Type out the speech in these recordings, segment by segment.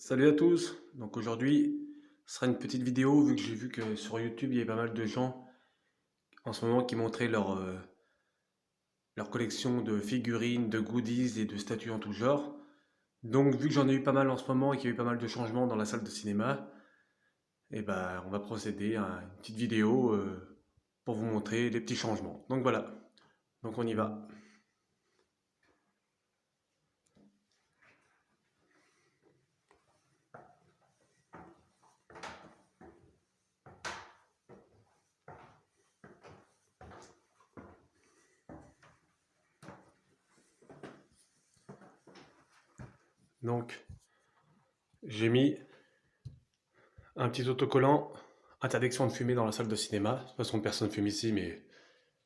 Salut à tous. Donc aujourd'hui, ce sera une petite vidéo vu que j'ai vu que sur YouTube, il y avait pas mal de gens en ce moment qui montraient leur collection de figurines, de goodies et de statues en tout genre. Donc vu que j'en ai eu pas mal en ce moment et qu'il y a eu pas mal de changements dans la salle de cinéma, on va procéder à une petite vidéo pour vous montrer les petits changements. Donc voilà. Donc on y va. Donc j'ai mis un petit autocollant interdiction de fumer dans la salle de cinéma. De toute façon, personne ne fume ici, mais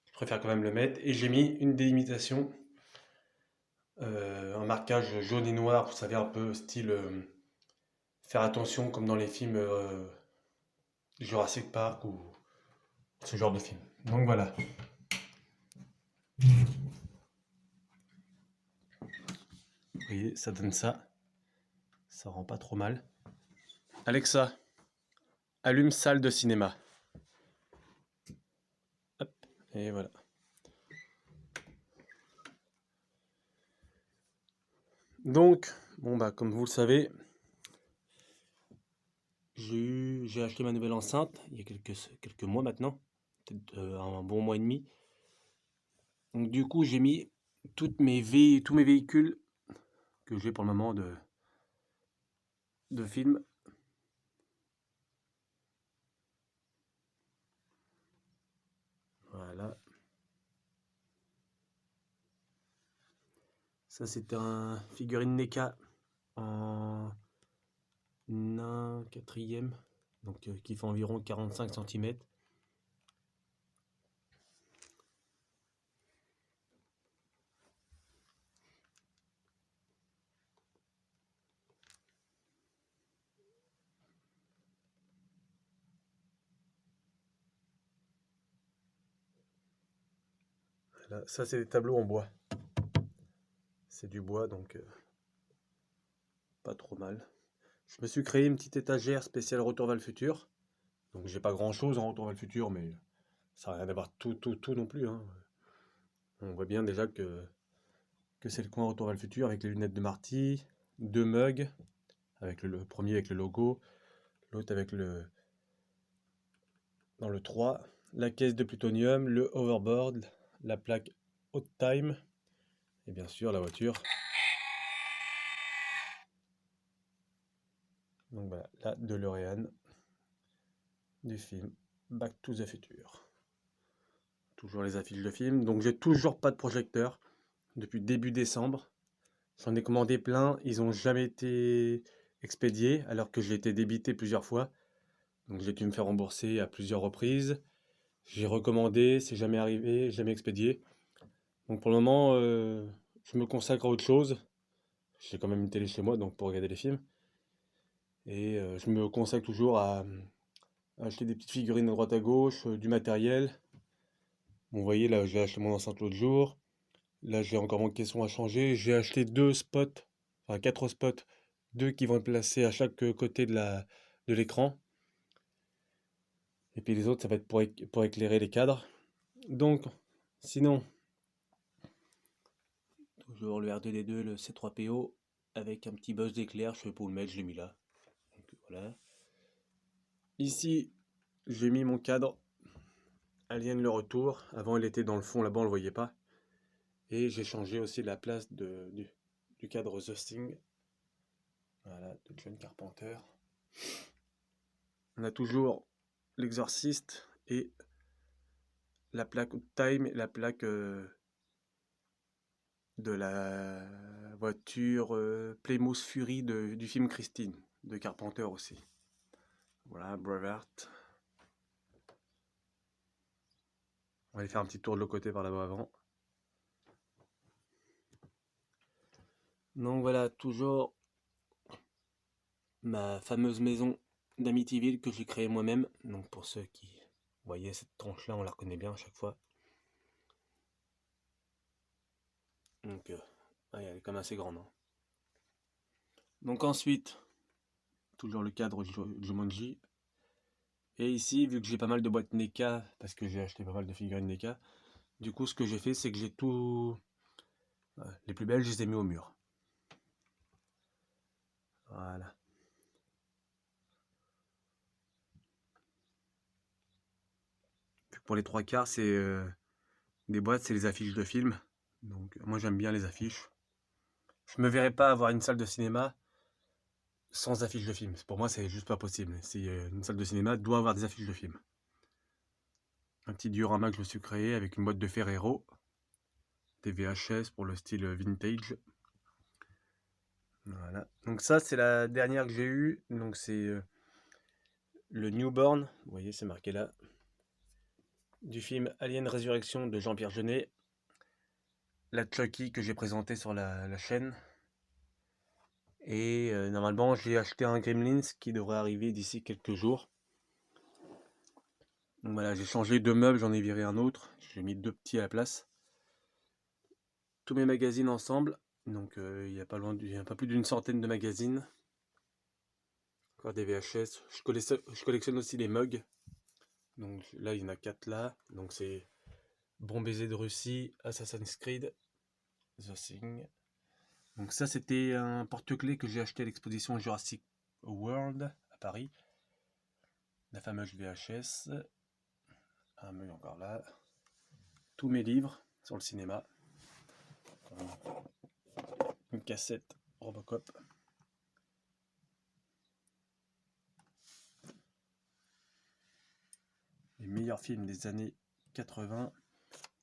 je préfère quand même le mettre. Et j'ai mis une délimitation, un marquage jaune et noir, vous savez, un peu style faire attention comme dans les films Jurassic Park ou ce genre de film. Donc voilà. Vous voyez, ça donne ça. Ça rend pas trop mal. Alexa, allume salle de cinéma. Hop, et voilà. Donc, bon bah comme vous le savez, j'ai acheté ma nouvelle enceinte il y a quelques mois maintenant, peut-être un bon mois et demi. Donc du coup, j'ai mis tous mes véhicules que j'ai pour le moment de films. Voilà. Ça, c'est un figurine NECA en un quatrième, donc qui fait environ 45 cm. Voilà. Ça, c'est des tableaux en bois. C'est du bois, donc pas trop mal. Je me suis créé une petite étagère spéciale Retour vers le futur. Donc j'ai pas grand chose en Retour vers le futur, mais ça n'a rien d'avoir tout non plus, hein. On voit bien déjà que c'est le coin Retour vers le futur avec les lunettes de Marty, deux mugs, avec le premier avec le logo, l'autre avec dans le 3, la caisse de plutonium, le hoverboard, la plaque Hot Time, et bien sûr la voiture. Donc voilà, la DeLorean du film Back to the Future. Toujours les affiches de film. Donc j'ai toujours pas de projecteur depuis début décembre. J'en ai commandé plein, ils ont jamais été expédiés alors que j'ai été débité plusieurs fois. Donc j'ai dû me faire rembourser à plusieurs reprises. J'ai recommandé, c'est jamais arrivé, jamais expédié. Donc pour le moment, je me consacre à autre chose. J'ai quand même une télé chez moi, donc pour regarder les films. Et je me consacre toujours à acheter des petites figurines à droite à gauche, du matériel. Bon, vous voyez, là, j'ai acheté mon enceinte l'autre jour. Là, j'ai encore mon caisson à changer. J'ai acheté deux spots, enfin quatre spots, deux qui vont être placés à chaque côté de l'écran. Et puis les autres, ça va être pour éclairer les cadres. Donc, sinon, toujours le R2D2, le C3PO, avec un petit buzz d'éclair. Je sais pas où le mettre, je l'ai mis là. Donc, voilà. Ici, j'ai mis mon cadre Alien le retour. Avant, il était dans le fond, là-bas, on le voyait pas. Et j'ai changé aussi la place du cadre The Thing. Voilà, de John Carpenter. On a toujours l'exorciste et la plaque Time, la plaque de la voiture Plymouth Fury du film Christine, de Carpenter aussi. Voilà, Braveheart. On va aller faire un petit tour de l'autre côté par là-bas avant. Donc voilà, toujours ma fameuse maison d'Amityville que j'ai créée moi-même. Donc pour ceux qui voyaient cette tranche-là, on la reconnaît bien à chaque fois. Donc ouais, elle est quand même assez grande, hein. Donc ensuite, toujours le cadre Jumanji. Et ici, vu que j'ai pas mal de boîtes NECA, parce que j'ai acheté pas mal de figurines NECA, du coup, ce que j'ai fait, c'est que j'ai tout... les plus belles, je les ai mis au mur. Voilà. Pour les 3/4, c'est des boîtes, c'est les affiches de films. Donc, moi, j'aime bien les affiches. Je me verrais pas avoir une salle de cinéma sans affiches de films. Pour moi, c'est juste pas possible. Une salle de cinéma doit avoir des affiches de films. Un petit diorama que je me suis créé avec une boîte de Ferrero, des VHS pour le style vintage. Voilà. Donc ça, c'est la dernière que j'ai eue. Donc c'est le Newborn. Vous voyez, c'est marqué là. Du film Alien Résurrection de Jean-Pierre Jeunet. La Chucky que j'ai présentée sur la chaîne. Et normalement, j'ai acheté un Gremlins qui devrait arriver d'ici quelques jours. Donc voilà, j'ai changé 2 meubles, j'en ai viré un autre. J'ai mis 2 petits à la place. Tous mes magazines ensemble. Donc il y a pas plus d'une centaine de magazines. Encore des VHS. Je collectionne aussi les mugs. Donc là, il y en a 4 là. Donc c'est Bon baiser de Russie, Assassin's Creed, The Thing. Donc ça, c'était un porte-clés que j'ai acheté à l'exposition Jurassic World à Paris. La fameuse VHS. Un mug encore là. Tous mes livres sur le cinéma. Une cassette Robocop. Les meilleurs films des années 80.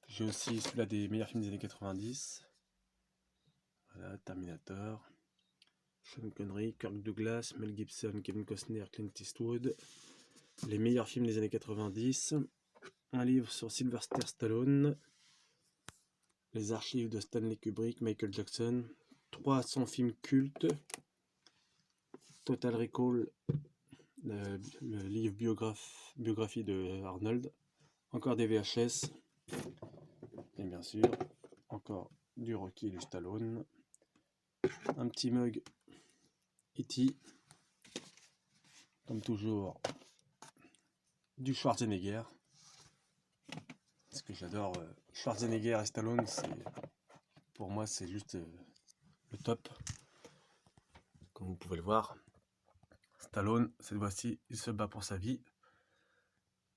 J'ai aussi celui-là des meilleurs films des années 90. Voilà, Terminator. Sean Connery, Kirk Douglas, Mel Gibson, Kevin Costner, Clint Eastwood. Les meilleurs films des années 90. Un livre sur Sylvester Stallone. Les archives de Stanley Kubrick, Michael Jackson. 300 films cultes. Total Recall, le livre biographie de Arnold. Encore des VHS. Et bien sûr, encore du Rocky et du Stallone. Un petit mug E.T. Comme toujours, du Schwarzenegger. Parce que j'adore Schwarzenegger et Stallone. Pour moi, c'est juste le top. Comme vous pouvez le voir. Stallone, cette fois-ci, il se bat pour sa vie.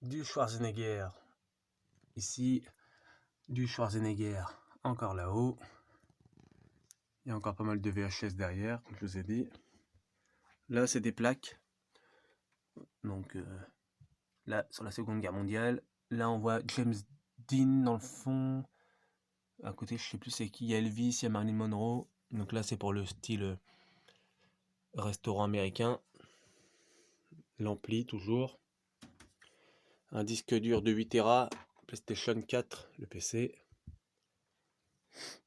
Du Schwarzenegger ici. Du Schwarzenegger encore là-haut. Il y a encore pas mal de VHS derrière, comme je vous ai dit. Là, c'est des plaques. Donc, là, sur la Seconde Guerre mondiale. Là, on voit James Dean dans le fond. À côté, je sais plus c'est qui. Il y a Elvis, il y a Marilyn Monroe. Donc là, c'est pour le style restaurant américain. L'ampli, toujours. Un disque dur de 8 Tera. PlayStation 4, le PC.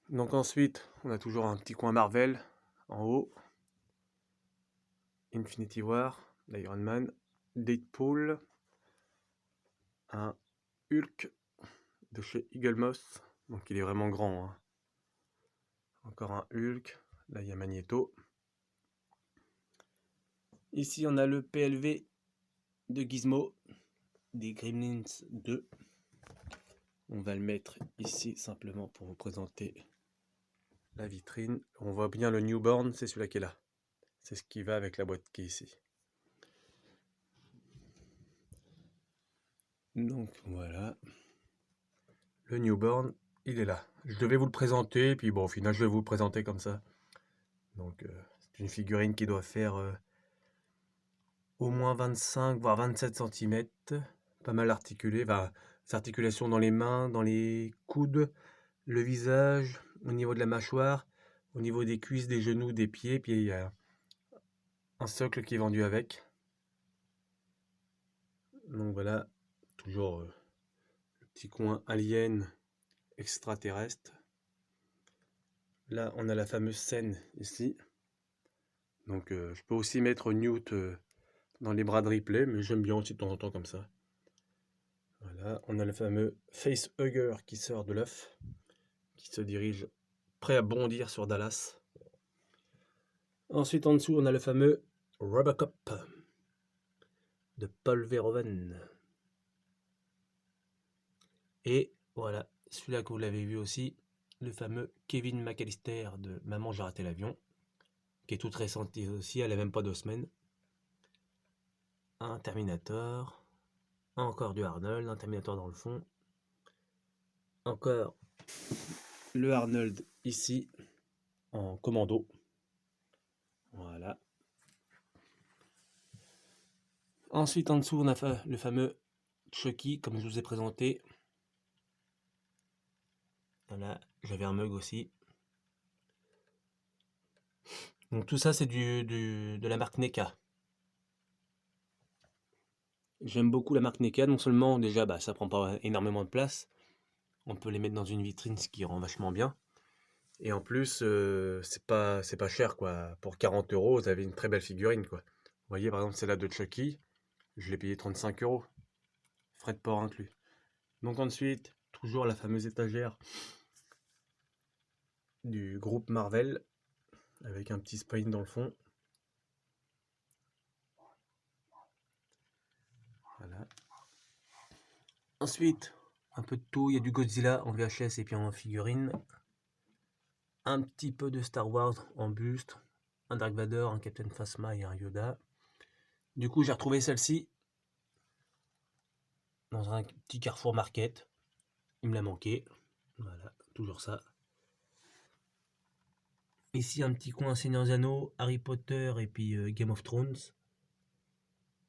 Donc ensuite, on a toujours un petit coin Marvel en haut. Infinity War, l'Iron Man, Deadpool, un Hulk de chez Eagle Moss, donc il est vraiment grand. Hein. Encore un Hulk, là il y a Magneto. Ici on a le PLV de Gizmo, des Gremlins 2. On va le mettre ici simplement pour vous présenter la vitrine. On voit bien le Newborn, c'est celui-là qui est là. C'est ce qui va avec la boîte qui est ici. Donc voilà. Le Newborn, il est là. Je devais vous le présenter, puis bon, au final, je vais vous le présenter comme ça. Donc, c'est une figurine qui doit faire au moins 25, voire 27 cm. Pas mal articulée. Enfin, ses articulations dans les mains, dans les coudes, le visage, au niveau de la mâchoire, au niveau des cuisses, des genoux, des pieds. Puis il y a un socle qui est vendu avec. Donc voilà, toujours le petit coin alien extraterrestre. Là, on a la fameuse scène ici. Donc, je peux aussi mettre Newt dans les bras de Ripley, mais j'aime bien aussi de temps en temps comme ça. Voilà, on a le fameux facehugger qui sort de l'œuf, qui se dirige prêt à bondir sur Dallas. Ensuite, en dessous, on a le fameux Robocop de Paul Verhoeven. Et voilà, celui-là que vous l'avez vu aussi, le fameux Kevin McAllister de Maman j'ai raté l'avion, qui est toute récente aussi, elle a même pas 2 semaines. Un Terminator, encore du Arnold, un Terminator dans le fond. Encore le Arnold ici, en commando. Voilà. Ensuite, en dessous, on a le fameux Chucky, comme je vous ai présenté. Voilà, j'avais un mug aussi. Donc tout ça, c'est de la marque NECA. J'aime beaucoup la marque NECA, non seulement déjà, ça prend pas énormément de place. On peut les mettre dans une vitrine, ce qui rend vachement bien. Et en plus, c'est pas cher, quoi. Pour 40 euros, vous avez une très belle figurine, quoi. Vous voyez, par exemple, celle-là de Chucky, je l'ai payé 35 euros. Frais de port inclus. Donc ensuite, toujours la fameuse étagère du groupe Marvel, avec un petit spine dans le fond. Voilà. Ensuite, un peu de tout, il y a du Godzilla en VHS et puis en figurine. Un petit peu de Star Wars en buste, un Dark Vader, un Captain Phasma et un Yoda. Du coup, j'ai retrouvé celle-ci dans un petit Carrefour Market. Il me l'a manqué. Voilà, toujours ça. Ici, un petit coin Seigneur des Anneaux, Harry Potter et puis Game of Thrones.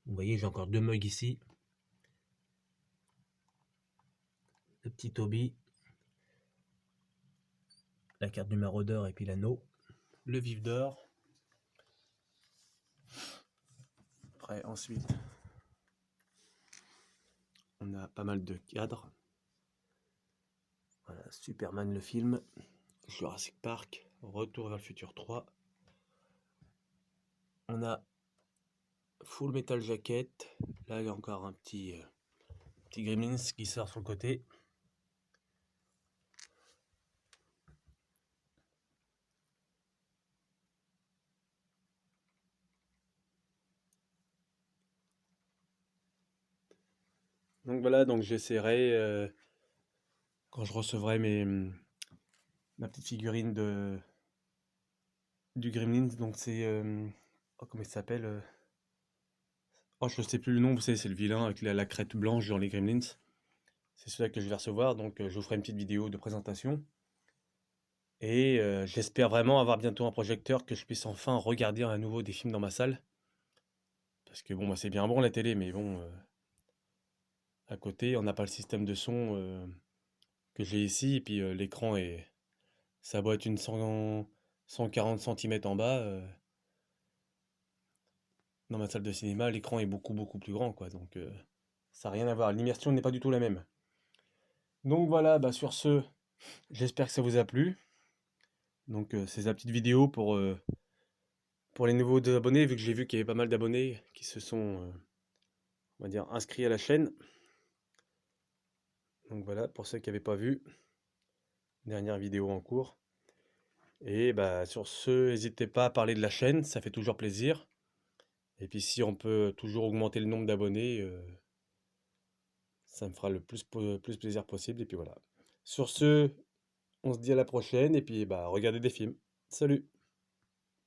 Vous voyez, j'ai encore 2 mugs ici. Le petit Toby. La carte du maraudeur et puis l'anneau. Le vif d'or. Après, ensuite, on a pas mal de cadres. Voilà, Superman le film, Jurassic Park, Retour vers le futur 3. On a Full Metal Jacket. Là, il y a encore un petit Gremlins qui sort sur le côté. Donc voilà, donc j'essaierai quand je recevrai ma petite figurine du Gremlins. Donc c'est comment il s'appelle oh, je sais plus le nom. Vous savez, c'est le vilain avec la crête blanche dans les Gremlins. C'est celui-là que je vais recevoir. Donc je vous ferai une petite vidéo de présentation. Et j'espère vraiment avoir bientôt un projecteur que je puisse enfin regarder à nouveau des films dans ma salle. Parce que bon, moi c'est bien bon la télé, mais bon, à côté, on n'a pas le système de son que j'ai ici. Et puis l'écran est. Ça doit être une 140 cm en bas. Dans ma salle de cinéma, l'écran est beaucoup beaucoup plus grand, quoi. Donc ça n'a rien à voir. L'immersion n'est pas du tout la même. Donc voilà, sur ce, j'espère que ça vous a plu. Donc c'est la petite vidéo pour les nouveaux abonnés, vu que j'ai vu qu'il y avait pas mal d'abonnés qui se sont, on va dire, inscrits à la chaîne. Donc voilà, pour ceux qui n'avaient pas vu, dernière vidéo en cours. Et sur ce, n'hésitez pas à parler de la chaîne, ça fait toujours plaisir. Et puis si on peut toujours augmenter le nombre d'abonnés, ça me fera le plus plaisir possible. Et puis voilà. Sur ce, on se dit à la prochaine et puis regardez des films. Salut!